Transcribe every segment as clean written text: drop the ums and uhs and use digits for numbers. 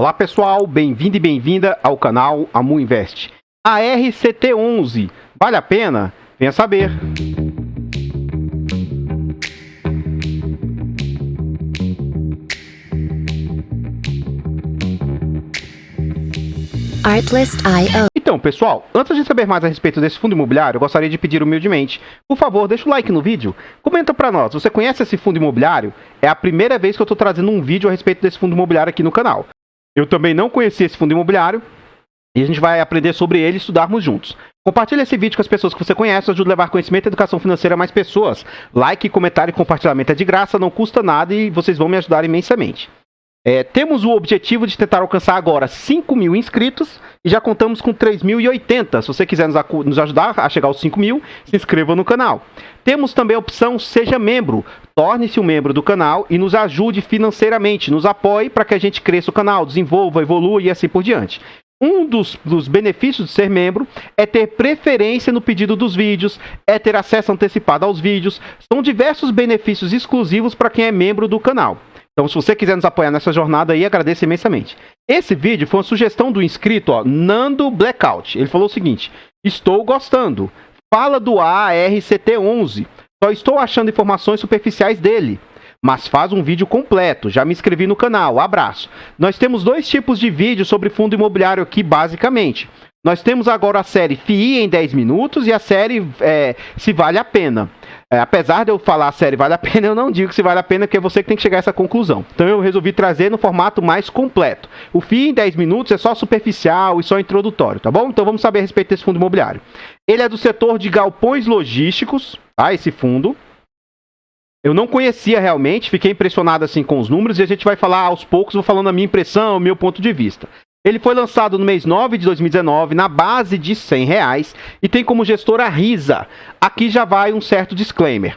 Olá pessoal, bem-vindo e bem-vinda ao canal Amu Invest. A RCT11, vale a pena? Venha saber. Artlist.io. Então, pessoal, antes de saber mais a respeito desse fundo imobiliário, eu gostaria de pedir humildemente, por favor, deixa o like no vídeo, comenta pra nós, você conhece esse fundo imobiliário? É a primeira vez que eu tô trazendo um vídeo a respeito desse fundo imobiliário aqui no canal. Eu também não conhecia esse fundo imobiliário e a gente vai aprender sobre ele e estudarmos juntos. Compartilhe esse vídeo com as pessoas que você conhece, ajude a levar conhecimento e educação financeira a mais pessoas. Like, comentário e compartilhamento é de graça, não custa nada e vocês vão me ajudar imensamente. Temos o objetivo de tentar alcançar agora 5 mil inscritos e já contamos com 3.080. Se você quiser nos ajudar a chegar aos 5 mil, se inscreva no canal. Temos também a opção Seja Membro. Torne-se um membro do canal e nos ajude financeiramente, nos apoie para que a gente cresça o canal, desenvolva, evolua e assim por diante. Um dos benefícios de ser membro é ter preferência no pedido dos vídeos, é ter acesso antecipado aos vídeos. São diversos benefícios exclusivos para quem é membro do canal. Então, se você quiser nos apoiar nessa jornada aí, agradeço imensamente. Esse vídeo foi uma sugestão do inscrito, Nando Blackout. Ele falou o seguinte: estou gostando. Fala do ARCT11. Só estou achando informações superficiais dele. Mas faz um vídeo completo. Já me inscrevi no canal. Abraço. Nós temos dois tipos de vídeo sobre fundo imobiliário aqui, basicamente. Nós temos agora a série FII em 10 minutos e a série Se Vale a Pena. Apesar de eu falar a série vale a pena, eu não digo se vale a pena, porque é você que tem que chegar a essa conclusão. Então eu resolvi trazer no formato mais completo. O FII em 10 minutos é só superficial e só introdutório, tá bom? Então vamos saber a respeito desse fundo imobiliário. Ele é do setor de galpões logísticos, tá? Esse fundo. Eu não conhecia realmente, fiquei impressionado assim com os números e a gente vai falar aos poucos, vou falando a minha impressão, o meu ponto de vista. Ele foi lançado no mês 9 de 2019, na base de R$100, e tem como gestora a Risa. Aqui já vai um certo disclaimer.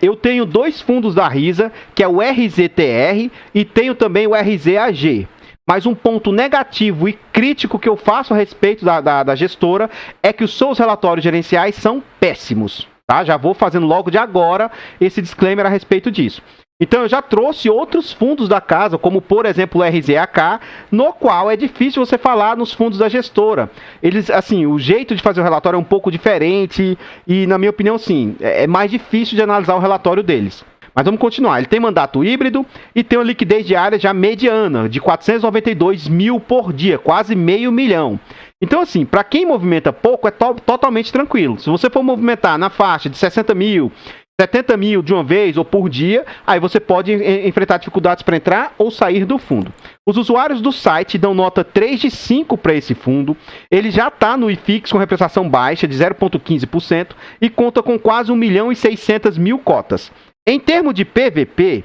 Eu tenho dois fundos da Risa, que é o RZTR e tenho também o RZAG. Mas um ponto negativo e crítico que eu faço a respeito da gestora é que os seus relatórios gerenciais são péssimos. Tá? Já vou fazendo logo de agora esse disclaimer a respeito disso. Então eu já trouxe outros fundos da casa, como por exemplo o RZAK, no qual é difícil você falar nos fundos da gestora. Eles, assim, o jeito de fazer o relatório é um pouco diferente e, na minha opinião, sim, é mais difícil de analisar o relatório deles. Mas vamos continuar. Ele tem mandato híbrido e tem uma liquidez diária já mediana, de 492 mil por dia, quase $500 mil. Então, assim, para quem movimenta pouco, é totalmente tranquilo. Se você for movimentar na faixa de 60 mil, 70 mil de uma vez ou por dia, aí você pode enfrentar dificuldades para entrar ou sair do fundo. Os usuários do site dão nota 3 de 5 para esse fundo. Ele já está no IFIX com representação baixa de 0,15% e conta com quase 1.600.000 cotas. Em termos de PVP,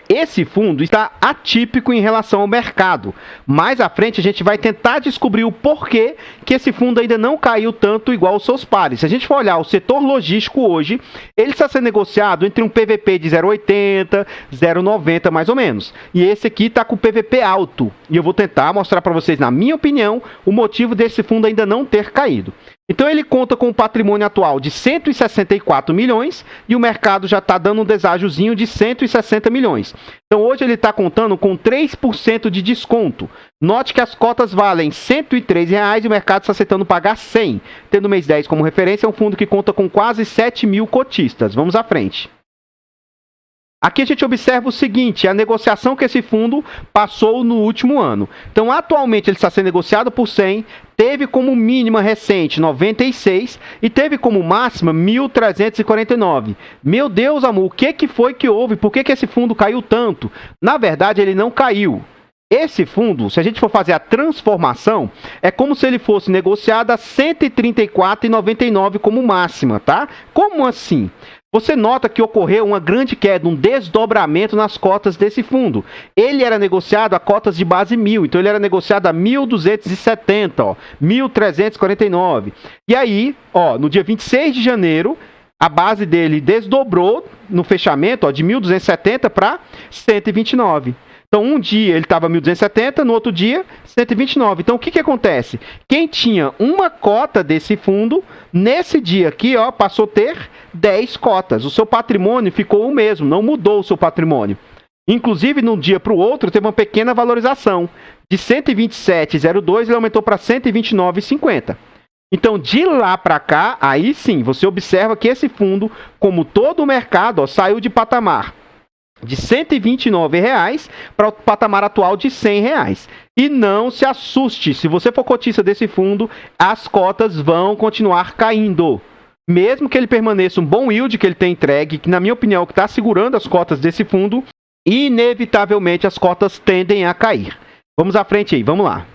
esse fundo está atípico em relação ao mercado. Mais à frente a gente vai tentar descobrir o porquê que esse fundo ainda não caiu tanto igual aos seus pares. Se a gente for olhar o setor logístico hoje, ele está sendo negociado entre um PVP de 0,80, 0,90 mais ou menos. E esse aqui está com PVP alto. E eu vou tentar mostrar para vocês, na minha opinião, o motivo desse fundo ainda não ter caído. Então ele conta com um patrimônio atual de 164 milhões e o mercado já está dando um deságiozinho de 160 milhões. Então hoje ele está contando com 3% de desconto. Note que as cotas valem R$ 103 e o mercado está aceitando pagar 100. Tendo o mês 10 como referência, é um fundo que conta com quase 7 mil cotistas. Vamos à frente. Aqui a gente observa o seguinte, a negociação que esse fundo passou no último ano. Então, atualmente ele está sendo negociado por 100, teve como mínima recente 96 e teve como máxima 1.349. Meu Deus, amor, o que foi que houve? Por que esse fundo caiu tanto? Na verdade, ele não caiu. Esse fundo, se a gente for fazer a transformação, é como se ele fosse negociado a 134,99 como máxima, tá? Como assim? Você nota que ocorreu uma grande queda, um desdobramento nas cotas desse fundo. Ele era negociado a cotas de base 1.000, então ele era negociado a 1.270, ó, 1.349. E aí, ó, no dia 26 de janeiro, a base dele desdobrou no fechamento, ó, de 1.270 para 129. Então, um dia ele estava 1.270, no outro dia 129. Então, o que acontece? Quem tinha uma cota desse fundo, nesse dia aqui, ó, passou a ter 10 cotas. O seu patrimônio ficou o mesmo, não mudou o seu patrimônio. Inclusive, de um dia para o outro, teve uma pequena valorização. De 127,02 ele aumentou para 129,50. Então, de lá para cá, aí sim, você observa que esse fundo, como todo o mercado, ó, saiu de patamar de R$ 129,00 para o patamar atual de R$ 100,00. E não se assuste, se você for cotista desse fundo, as cotas vão continuar caindo. Mesmo que ele permaneça um bom yield que ele tem entregue, que na minha opinião é o que está segurando as cotas desse fundo, inevitavelmente as cotas tendem a cair. Vamos à frente aí, vamos lá.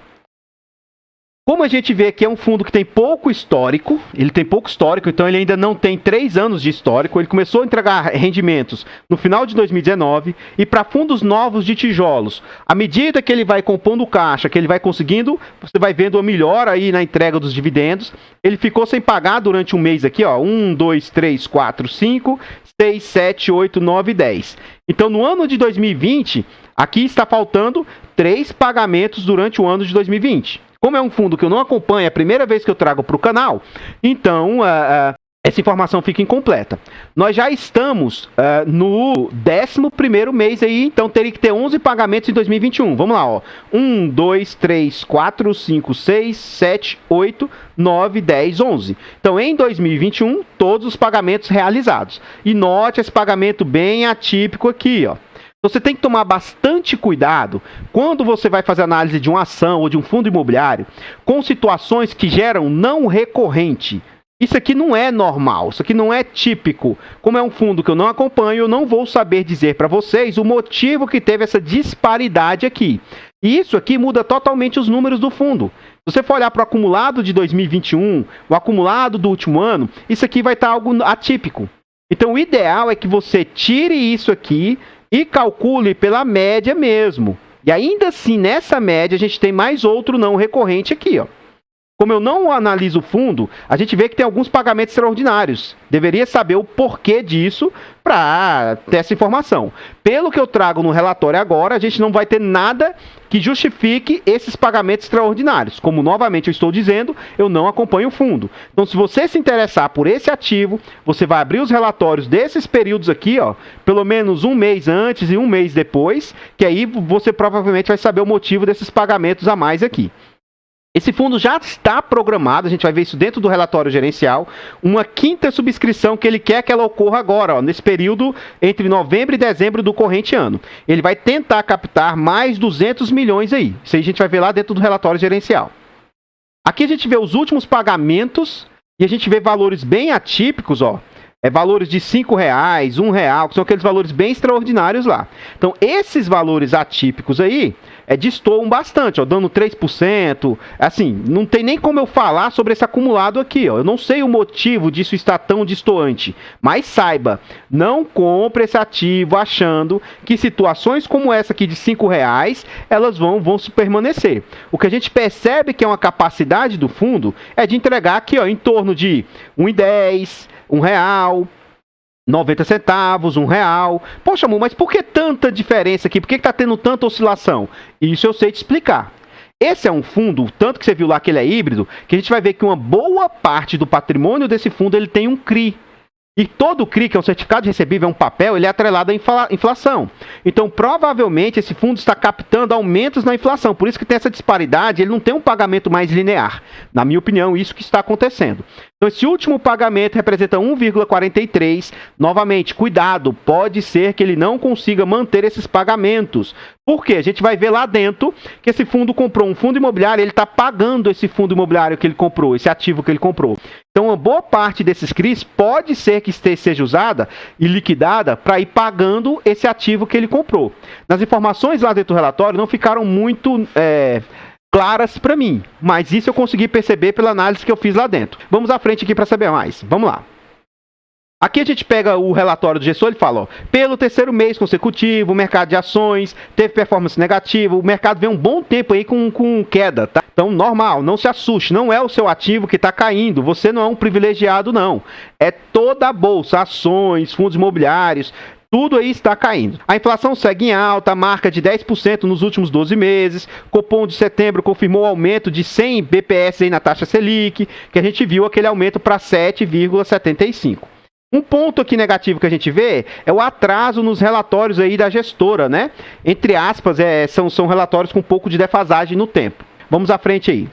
Como a gente vê que é um fundo que tem pouco histórico, então ele ainda não tem 3 anos de histórico, ele começou a entregar rendimentos no final de 2019, e para fundos novos de tijolos, à medida que ele vai compondo caixa, que ele vai conseguindo, você vai vendo uma melhora aí na entrega dos dividendos. Ele ficou sem pagar durante um mês aqui, ó, 1, 2, 3, 4, 5, 6, 7, 8, 9, 10. Então no ano de 2020, aqui está faltando 3 pagamentos durante o ano de 2020. Como é um fundo que eu não acompanho, é a primeira vez que eu trago para o canal, então essa informação fica incompleta. Nós já estamos no 11º mês aí, então teria que ter 11 pagamentos em 2021. Vamos lá, ó. 1, 2, 3, 4, 5, 6, 7, 8, 9, 10, 11. Então, em 2021, todos os pagamentos realizados. E note esse pagamento bem atípico aqui, ó. Você tem que tomar bastante cuidado quando você vai fazer análise de uma ação ou de um fundo imobiliário com situações que geram não recorrente. Isso aqui não é normal, isso aqui não é típico. Como é um fundo que eu não acompanho, eu não vou saber dizer para vocês o motivo que teve essa disparidade aqui. E isso aqui muda totalmente os números do fundo. Se você for olhar para o acumulado de 2021, o acumulado do último ano, isso aqui vai estar algo atípico. Então o ideal é que você tire isso aqui e calcule pela média mesmo. E ainda assim, nessa média, a gente tem mais outro não recorrente aqui, ó. Como eu não analiso o fundo, a gente vê que tem alguns pagamentos extraordinários. Deveria saber o porquê disso para ter essa informação. Pelo que eu trago no relatório agora, a gente não vai ter nada que justifique esses pagamentos extraordinários. Como novamente eu estou dizendo, eu não acompanho o fundo. Então, se você se interessar por esse ativo, você vai abrir os relatórios desses períodos aqui, ó, pelo menos um mês antes e um mês depois, que aí você provavelmente vai saber o motivo desses pagamentos a mais aqui. Esse fundo já está programado, a gente vai ver isso dentro do relatório gerencial, uma 5ª subscrição que ele quer que ela ocorra agora, ó, nesse período entre novembro e dezembro do corrente ano. Ele vai tentar captar mais 200 milhões aí. Isso aí a gente vai ver lá dentro do relatório gerencial. Aqui a gente vê os últimos pagamentos e a gente vê valores bem atípicos, ó. Valores de R$ 5,00, R$ 1,00, que são aqueles valores bem extraordinários lá. Então, esses valores atípicos aí destoam bastante, ó, dando 3%. Assim, não tem nem como eu falar sobre esse acumulado aqui, ó. Eu não sei o motivo disso estar tão destoante. Mas saiba, não compre esse ativo achando que situações como essa aqui de R$ 5,00, elas vão permanecer. O que a gente percebe que é uma capacidade do fundo é de entregar aqui, ó, em torno de R$ 1,10, R$ 1,00, 90 centavos, R$ 1,00. Poxa, amor, mas por que tanta diferença aqui? Por que está tendo tanta oscilação? Isso eu sei te explicar. Esse é um fundo, tanto que você viu lá que ele é híbrido, que a gente vai ver que uma boa parte do patrimônio desse fundo ele tem um CRI. E todo o CRI, que é um certificado de recebível, é um papel, ele é atrelado à inflação. Então, provavelmente, esse fundo está captando aumentos na inflação. Por isso que tem essa disparidade, ele não tem um pagamento mais linear. Na minha opinião, isso que está acontecendo. Então, esse último pagamento representa 1,43. Novamente, cuidado, pode ser que ele não consiga manter esses pagamentos. Por quê? A gente vai ver lá dentro que esse fundo comprou um fundo imobiliário, ele está pagando esse fundo imobiliário que ele comprou, esse ativo que ele comprou. Então, uma boa parte desses CRIs pode ser que seja usada e liquidada para ir pagando esse ativo que ele comprou. Nas informações lá dentro do relatório não ficaram muito claras para mim, mas isso eu consegui perceber pela análise que eu fiz lá dentro. Vamos à frente aqui para saber mais. Vamos lá. Aqui a gente pega o relatório do gestor, ele fala, ó, pelo 3º mês consecutivo, o mercado de ações teve performance negativa, o mercado vem um bom tempo aí com queda, tá? Então, normal, não se assuste, não é o seu ativo que está caindo, você não é um privilegiado, não. É toda a bolsa, ações, fundos imobiliários, tudo aí está caindo. A inflação segue em alta, marca de 10% nos últimos 12 meses. Copom de setembro confirmou o aumento de 100 BPS aí na taxa Selic, que a gente viu aquele aumento para 7,75. Um ponto aqui negativo que a gente vê é o atraso nos relatórios aí da gestora, né? Entre aspas, são relatórios com um pouco de defasagem no tempo. Vamos à frente aí.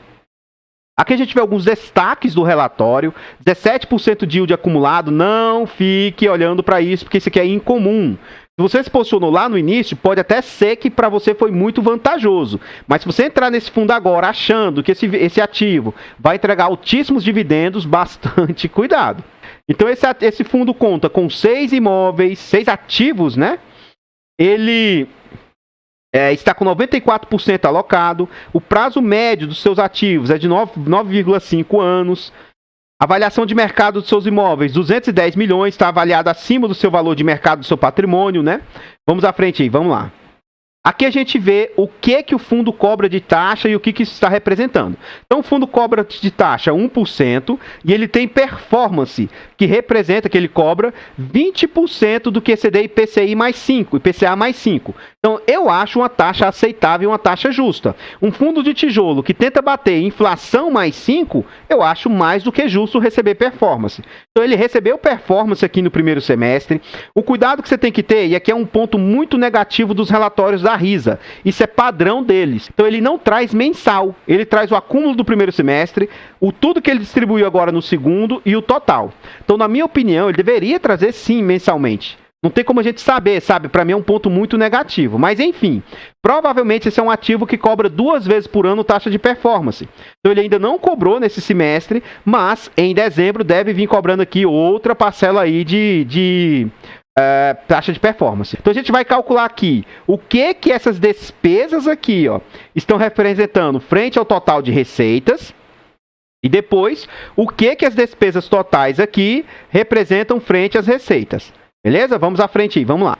Aqui a gente vê alguns destaques do relatório. 17% de yield acumulado. Não fique olhando para isso, porque isso aqui é incomum. Se você se posicionou lá no início, pode até ser que para você foi muito vantajoso. Mas se você entrar nesse fundo agora achando que esse ativo vai entregar altíssimos dividendos, bastante cuidado. Então esse fundo conta com 6 imóveis, 6 ativos, né? Ele está com 94% alocado. O prazo médio dos seus ativos é de 9,5 anos. A avaliação de mercado dos seus imóveis, 210 milhões, está avaliado acima do seu valor de mercado do seu patrimônio, né? Vamos à frente aí, vamos lá. Aqui a gente vê o que o fundo cobra de taxa e o que isso está representando. Então, o fundo cobra de taxa 1% e ele tem performance, que representa que ele cobra 20% do QCD IPCI mais 5, IPCA mais 5. Então, eu acho uma taxa aceitável e uma taxa justa. Um fundo de tijolo que tenta bater inflação mais 5, eu acho mais do que justo receber performance. Então, ele recebeu performance aqui no primeiro semestre. O cuidado que você tem que ter, e aqui é um ponto muito negativo dos relatórios da Risa, isso é padrão deles. Então, ele não traz mensal, ele traz o acúmulo do primeiro semestre, o tudo que ele distribuiu agora no segundo e o total. Então, na minha opinião, ele deveria trazer sim mensalmente. Não tem como a gente saber, sabe? Para mim é um ponto muito negativo. Mas, enfim, provavelmente esse é um ativo que cobra 2 vezes por ano taxa de performance. Então, ele ainda não cobrou nesse semestre, mas em dezembro deve vir cobrando aqui outra parcela aí de taxa de performance. Então, a gente vai calcular aqui o que essas despesas aqui, ó, estão representando frente ao total de receitas. E depois, o que as despesas totais aqui representam frente às receitas. Beleza? Vamos à frente aí, vamos lá.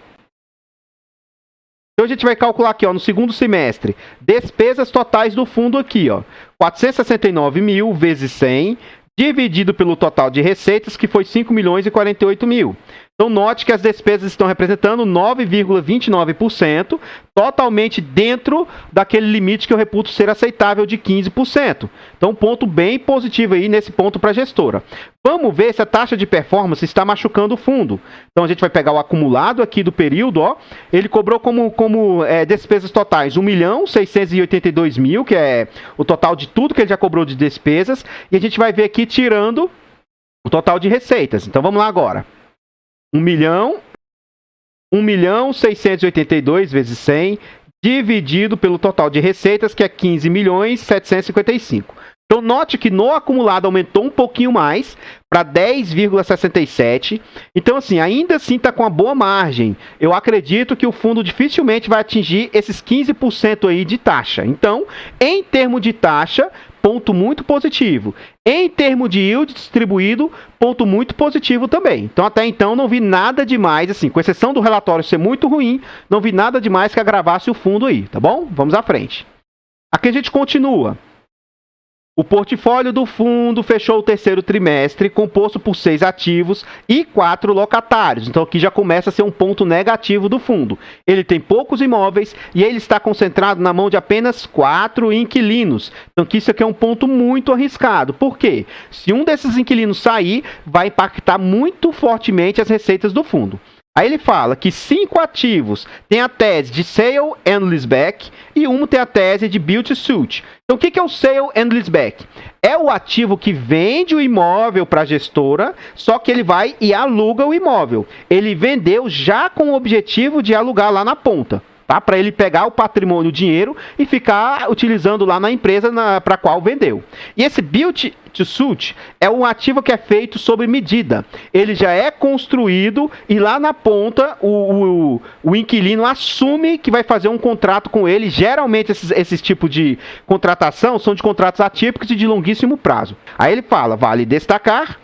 Então a gente vai calcular aqui, ó, no segundo semestre, despesas totais do fundo aqui, ó, 469 mil vezes 100, dividido pelo total de receitas, que foi 5 milhões e 48 mil. Então, note que as despesas estão representando 9,29%, totalmente dentro daquele limite que eu reputo ser aceitável de 15%. Então, ponto bem positivo aí nesse ponto para a gestora. Vamos ver se a taxa de performance está machucando o fundo. Então, a gente vai pegar o acumulado aqui do período, ó. Ele cobrou como despesas totais 1.682.000, que é o total de tudo que ele já cobrou de despesas. E a gente vai ver aqui tirando o total de receitas. Então, vamos lá agora. 1.682 vezes 100, dividido pelo total de receitas, que é 15.755. Então, note que no acumulado aumentou um pouquinho mais, para 10,67. Então, assim, ainda assim está com uma boa margem. Eu acredito que o fundo dificilmente vai atingir esses 15% aí de taxa. Então, em termos de taxa, ponto muito positivo. Em termos de yield distribuído, ponto muito positivo também. Então, até então, não vi nada demais, assim, com exceção do relatório ser muito ruim, não vi nada demais que agravasse o fundo aí, tá bom? Vamos à frente. Aqui a gente continua. O portfólio do fundo fechou o terceiro trimestre composto por 6 ativos e 4 locatários. Então aqui já começa a ser um ponto negativo do fundo. Ele tem poucos imóveis e ele está concentrado na mão de apenas 4 inquilinos. Então aqui isso aqui é um ponto muito arriscado. Por quê? Se um desses inquilinos sair, vai impactar muito fortemente as receitas do fundo. Aí ele fala que 5 ativos têm a tese de Sale and Leaseback e um tem a tese de Build to Suit. Então, o que é o Sale and Leaseback? É o ativo que vende o imóvel para a gestora, só que ele vai e aluga o imóvel. Ele vendeu já com o objetivo de alugar lá na ponta. Tá? Para ele pegar o patrimônio, o dinheiro, e ficar utilizando lá na empresa para a qual vendeu. E esse Build to Suit é um ativo que é feito sob medida. Ele já é construído e lá na ponta o inquilino assume que vai fazer um contrato com ele. Geralmente esses tipos de contratação são de contratos atípicos e de longuíssimo prazo. Aí ele fala, vale destacar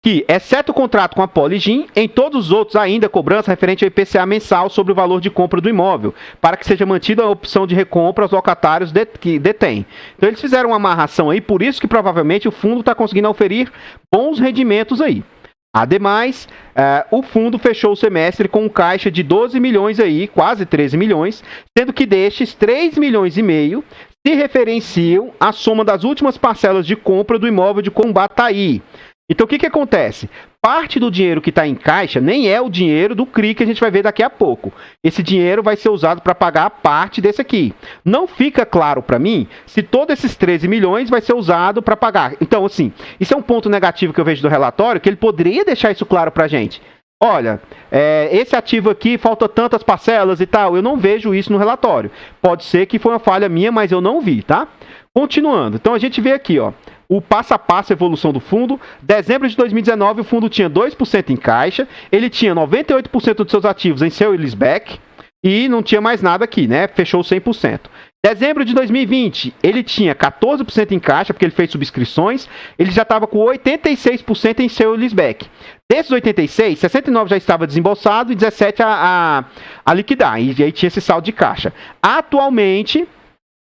que, exceto o contrato com a Poligin, em todos os outros ainda cobrança referente ao IPCA mensal sobre o valor de compra do imóvel, para que seja mantida a opção de recompra aos locatários que detêm. Então eles fizeram uma amarração aí, por isso que provavelmente o fundo está conseguindo oferir bons rendimentos aí. Ademais, o fundo fechou o semestre com um caixa de 12 milhões aí, quase 13 milhões, sendo que destes 3 milhões e meio se referenciam à soma das últimas parcelas de compra do imóvel de Combataí. Então o que acontece? Parte do dinheiro que está em caixa nem é o dinheiro do CRI que a gente vai ver daqui a pouco. Esse dinheiro vai ser usado para pagar a parte desse aqui. Não fica claro para mim se todos esses 13 milhões vai ser usado para pagar. Então, assim, isso é um ponto negativo que eu vejo do relatório, que ele poderia deixar isso claro para a gente. Olha, esse ativo aqui falta tantas parcelas e tal. Eu não vejo isso no relatório. Pode ser que foi uma falha minha, mas eu não vi, tá? Continuando. Então a gente vê aqui, ó, o passo a passo a evolução do fundo. Dezembro de 2019, o fundo tinha 2% em caixa, ele tinha 98% dos seus ativos em sale e leaseback e não tinha mais nada aqui, né? Fechou 100%. Dezembro de 2020, ele tinha 14% em caixa, porque ele fez subscrições, ele já estava com 86% em sale e leaseback. Desses 86, 69 já estava desembolsado e 17 a liquidar, e aí tinha esse saldo de caixa. Atualmente,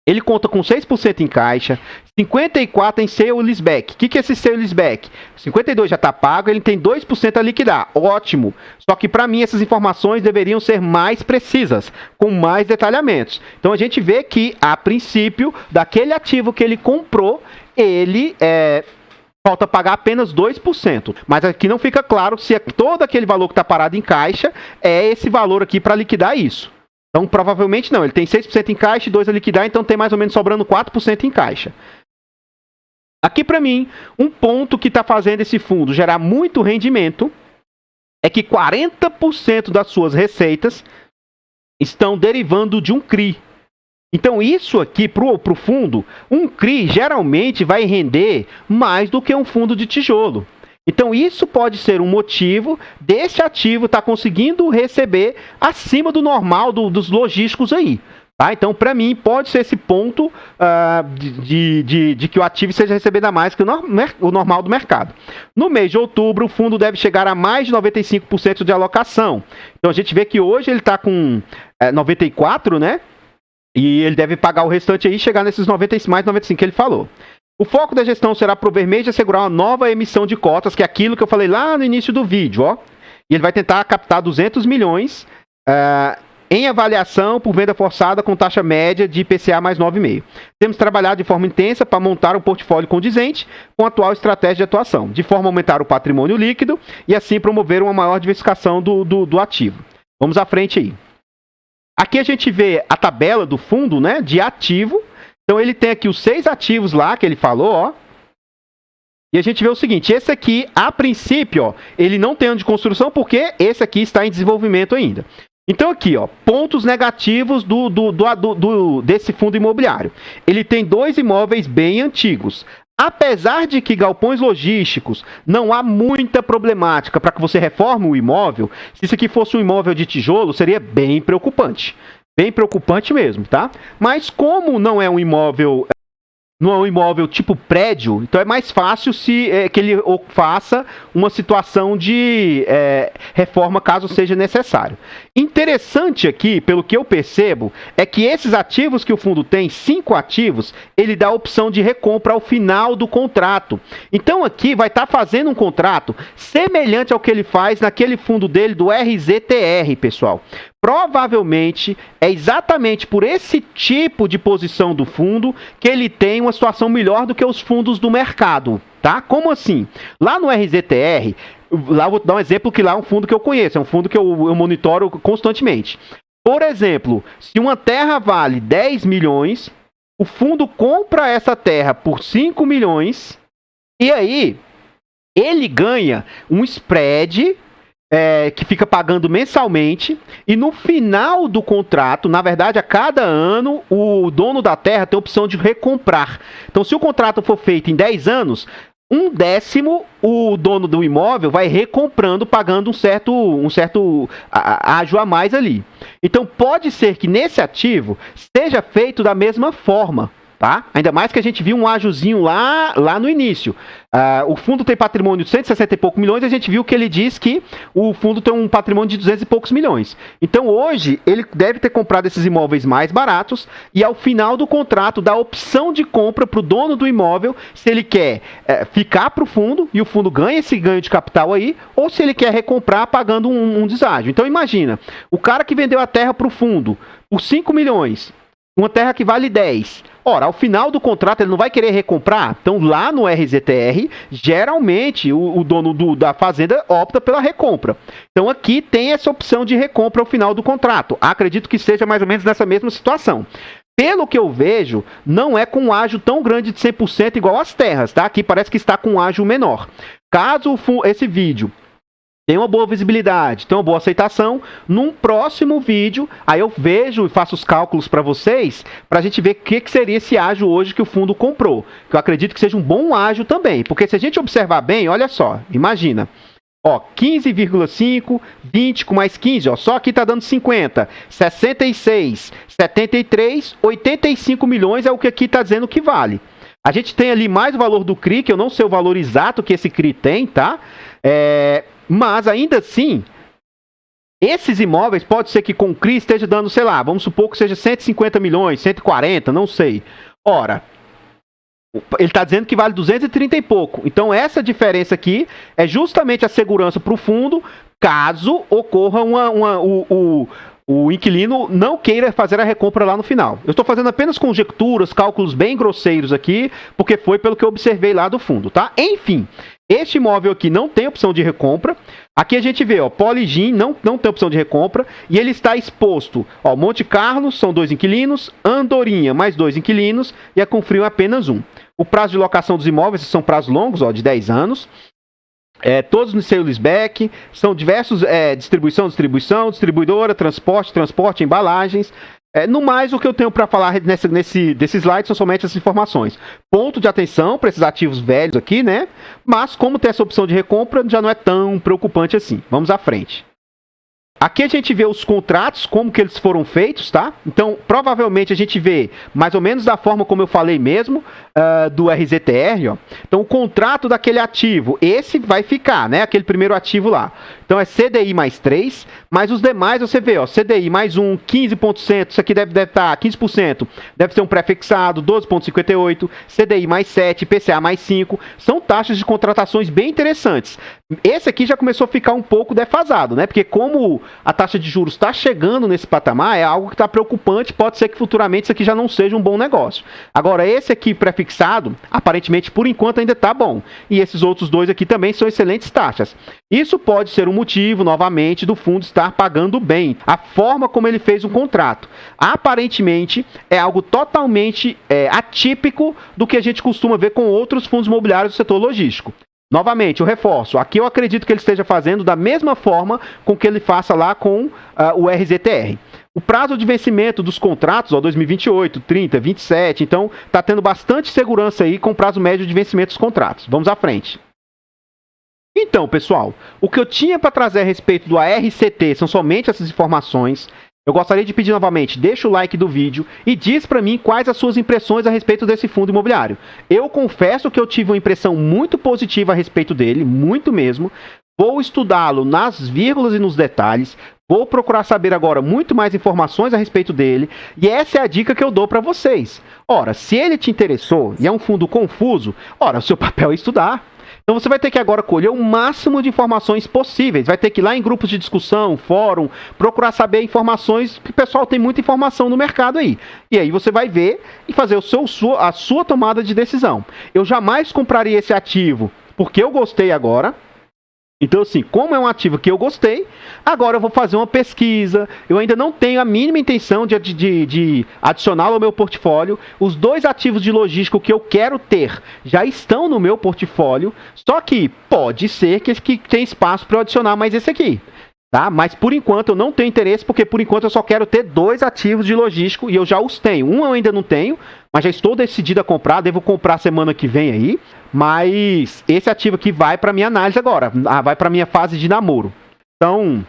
ele conta com 6% em caixa, 54% em sale e leaseback. O que é esse sale e leaseback? 52% já está pago, ele tem 2% a liquidar. Ótimo. Só que para mim essas informações deveriam ser mais precisas, com mais detalhamentos. Então a gente vê que, a princípio, daquele ativo que ele comprou, ele falta pagar apenas 2%. Mas aqui não fica claro se todo aquele valor que está parado em caixa é esse valor aqui para liquidar isso. Então, provavelmente não. Ele tem 6% em caixa e 2% a liquidar, então tem mais ou menos sobrando 4% em caixa. Aqui, para mim, um ponto que está fazendo esse fundo gerar muito rendimento é que 40% das suas receitas estão derivando de um CRI. Então, isso aqui, para o fundo, um CRI geralmente vai render mais do que um fundo de tijolo. Então, isso pode ser um motivo desse ativo estar conseguindo receber acima do normal dos logísticos aí. Tá? Então, para mim, pode ser esse ponto de que o ativo seja recebendo a mais que o normal do mercado. No mês de outubro, o fundo deve chegar a mais de 95% de alocação. Então, a gente vê que hoje ele está com 94%, né? E ele deve pagar o restante aí e chegar nesses 90, mais 95% que ele falou. O foco da gestão será prover meios de assegurar uma nova emissão de cotas, que é aquilo que eu falei lá no início do vídeo, ó. E ele vai tentar captar 200 milhões em avaliação por venda forçada com taxa média de IPCA mais 9,5. Temos trabalhado de forma intensa para montar um portfólio condizente com a atual estratégia de atuação, de forma a aumentar o patrimônio líquido e assim promover uma maior diversificação do ativo. Vamos à frente aí. Aqui a gente vê a tabela do fundo, né, de ativo. Então, ele tem aqui os 6 ativos lá que ele falou, ó. E a gente vê o seguinte, esse aqui, a princípio, ó, ele não tem ano de construção porque esse aqui está em desenvolvimento ainda. Então, aqui, ó, pontos negativos desse fundo imobiliário. Ele tem 2 imóveis bem antigos. Apesar de que galpões logísticos não há muita problemática para que você reforme o imóvel, se isso aqui fosse um imóvel de tijolo, seria bem preocupante. Bem preocupante mesmo, tá? Mas como não é um imóvel tipo prédio, então é mais fácil que ele faça uma situação de reforma caso seja necessário. Interessante aqui, pelo que eu percebo, é que esses ativos que o fundo tem, 5 ativos, ele dá a opção de recompra ao final do contrato. Então aqui vai estar fazendo um contrato semelhante ao que ele faz naquele fundo dele do RZTR, pessoal. Provavelmente é exatamente por esse tipo de posição do fundo que ele tem uma situação melhor do que os fundos do mercado, tá? Como assim? Lá no RZTR, lá vou dar um exemplo que lá é um fundo que eu conheço, é um fundo que eu monitoro constantemente. Por exemplo, se uma terra vale 10 milhões, o fundo compra essa terra por 5 milhões e aí ele ganha um spread que fica pagando mensalmente, e no final do contrato, na verdade, a cada ano, o dono da terra tem a opção de recomprar. Então, se o contrato for feito em 10 anos, 1/10 o dono do imóvel vai recomprando, pagando um certo ágio a mais ali. Então, pode ser que nesse ativo seja feito da mesma forma. Tá? Ainda mais que a gente viu um ágiozinho lá no início. O fundo tem patrimônio de 160 e poucos milhões, e a gente viu que ele diz que o fundo tem um patrimônio de 200 e poucos milhões. Então, hoje, ele deve ter comprado esses imóveis mais baratos e, ao final do contrato, dá a opção de compra para o dono do imóvel, se ele quer ficar para o fundo, e o fundo ganha esse ganho de capital aí, ou se ele quer recomprar pagando um deságio. Então, imagina, o cara que vendeu a terra para o fundo por 5 milhões, uma terra que vale 10, Ora, ao final do contrato ele não vai querer recomprar? Então lá no RZTR, geralmente o dono da fazenda opta pela recompra. Então aqui tem essa opção de recompra ao final do contrato. Acredito que seja mais ou menos nessa mesma situação. Pelo que eu vejo, não é com um ágio tão grande de 100% igual às terras, tá? Aqui parece que está com um ágio menor. Caso esse vídeo tem uma boa visibilidade, tem uma boa aceitação, num próximo vídeo, aí eu vejo e faço os cálculos para vocês, para a gente ver o que seria esse ágio hoje que o fundo comprou. Que eu acredito que seja um bom ágio também, porque se a gente observar bem, olha só, imagina, ó, 15,5, 20 com mais 15, ó, só aqui tá dando 50, 66, 73, 85 milhões é o que aqui tá dizendo que vale. A gente tem ali mais o valor do CRI, que eu não sei o valor exato que esse CRI tem, tá? Mas ainda assim, esses imóveis pode ser que com o CRI esteja dando, sei lá, vamos supor que seja 150 milhões, 140, não sei. Ora, ele está dizendo que vale 230 e pouco. Então essa diferença aqui é justamente a segurança para o fundo, caso ocorra o inquilino não queira fazer a recompra lá no final. Eu estou fazendo apenas conjecturas, cálculos bem grosseiros aqui, porque foi pelo que eu observei lá do fundo, tá? Enfim, este imóvel aqui não tem opção de recompra. Aqui a gente vê, ó, Poligin não tem opção de recompra e ele está exposto, ó, Monte Carlo são 2 inquilinos, Andorinha mais 2 inquilinos e a Confrio apenas 1. O prazo de locação dos imóveis são prazos longos, ó, de 10 anos. Todos no sale leaseback, são diversos, distribuição, distribuidora, transporte, embalagens. No mais, o que eu tenho para falar desse slide são somente essas informações. Ponto de atenção para esses ativos velhos aqui, né? Mas como tem essa opção de recompra, já não é tão preocupante assim. Vamos à frente. Aqui a gente vê os contratos, como que eles foram feitos, tá? Então, provavelmente a gente vê mais ou menos da forma como eu falei mesmo, do RZTR, ó. Então, o contrato daquele ativo, esse vai ficar, né? Aquele primeiro ativo lá. Então, é CDI mais 3, mas os demais você vê, ó, CDI mais 1, 15%, isso aqui deve estar 15%, deve ser um pré-fixado, 12,58, CDI mais 7, IPCA mais 5, são taxas de contratações bem interessantes. Esse aqui já começou a ficar um pouco defasado, né? Porque como a taxa de juros está chegando nesse patamar, é algo que está preocupante, pode ser que futuramente isso aqui já não seja um bom negócio. Agora, esse aqui pré-fixado, aparentemente, por enquanto, ainda está bom. E esses outros dois aqui também são excelentes taxas. Isso pode ser um motivo, novamente, do fundo estar pagando bem. A forma como ele fez o contrato. Aparentemente, é algo totalmente atípico do que a gente costuma ver com outros fundos imobiliários do setor logístico. Novamente, eu reforço, aqui eu acredito que ele esteja fazendo da mesma forma com que ele faça lá com o RZTR. O prazo de vencimento dos contratos, ó, 2028, 30, 27, então está tendo bastante segurança aí com o prazo médio de vencimento dos contratos. Vamos à frente. Então, pessoal, o que eu tinha para trazer a respeito do ARCT são somente essas informações. Eu gostaria de pedir novamente, deixa o like do vídeo e diz para mim quais as suas impressões a respeito desse fundo imobiliário. Eu confesso que eu tive uma impressão muito positiva a respeito dele, muito mesmo. Vou estudá-lo nas vírgulas e nos detalhes. Vou procurar saber agora muito mais informações a respeito dele. E essa é a dica que eu dou para vocês. Ora, se ele te interessou e é um fundo confuso, ora, o seu papel é estudar. Então você vai ter que agora colher o máximo de informações possíveis. Vai ter que ir lá em grupos de discussão, fórum, procurar saber informações, que o pessoal tem muita informação no mercado aí. E aí você vai ver e fazer a sua tomada de decisão. Eu jamais compraria esse ativo porque eu gostei agora. Então, assim, como é um ativo que eu gostei, agora eu vou fazer uma pesquisa. Eu ainda não tenho a mínima intenção de adicioná-lo ao meu portfólio. Os dois ativos de logística que eu quero ter já estão no meu portfólio. Só que pode ser que tem espaço para eu adicionar mais esse aqui. Tá? Mas por enquanto eu não tenho interesse, porque por enquanto eu só quero ter 2 ativos de logístico e eu já os tenho. Um eu ainda não tenho, mas já estou decidido a comprar, devo comprar semana que vem aí. Mas esse ativo aqui vai para minha análise agora, vai para minha fase de namoro. Então,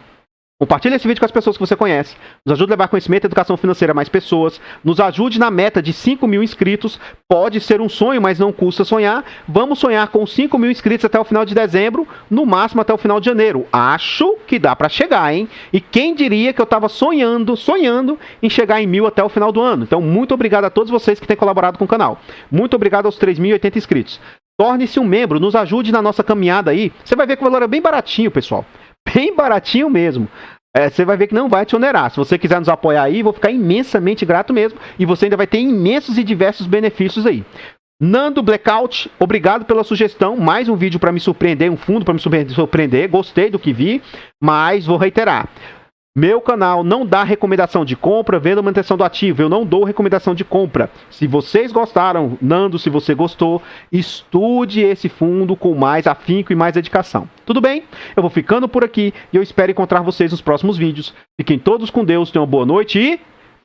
compartilhe esse vídeo com as pessoas que você conhece, nos ajude a levar conhecimento e educação financeira a mais pessoas, nos ajude na meta de 5 mil inscritos, pode ser um sonho, mas não custa sonhar. Vamos sonhar com 5 mil inscritos até o final de dezembro, no máximo até o final de janeiro. Acho que dá para chegar, hein? E quem diria que eu estava sonhando em chegar em 1000 até o final do ano. Então, muito obrigado a todos vocês que têm colaborado com o canal. Muito obrigado aos 3.080 inscritos. Torne-se um membro, nos ajude na nossa caminhada aí. Você vai ver que o valor é bem baratinho, pessoal. Bem baratinho mesmo. você vai ver que não vai te onerar. Se você quiser nos apoiar aí, vou ficar imensamente grato mesmo. E você ainda vai ter imensos e diversos benefícios aí. Nando Blackout, obrigado pela sugestão. Mais um vídeo para me surpreender, um fundo para me surpreender. Gostei do que vi, mas vou reiterar. Meu canal não dá recomendação de compra, venda ou manutenção do ativo. Eu não dou recomendação de compra. Se vocês gostaram, Nando, se você gostou, estude esse fundo com mais afinco e mais dedicação. Tudo bem? Eu vou ficando por aqui e eu espero encontrar vocês nos próximos vídeos. Fiquem todos com Deus, tenham uma boa noite e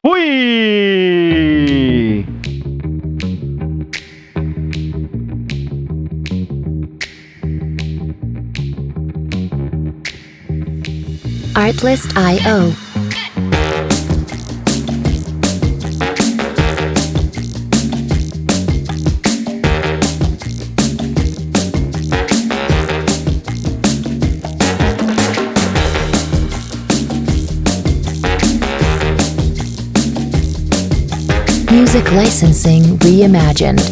fui! Artlist.io. Music licensing reimagined.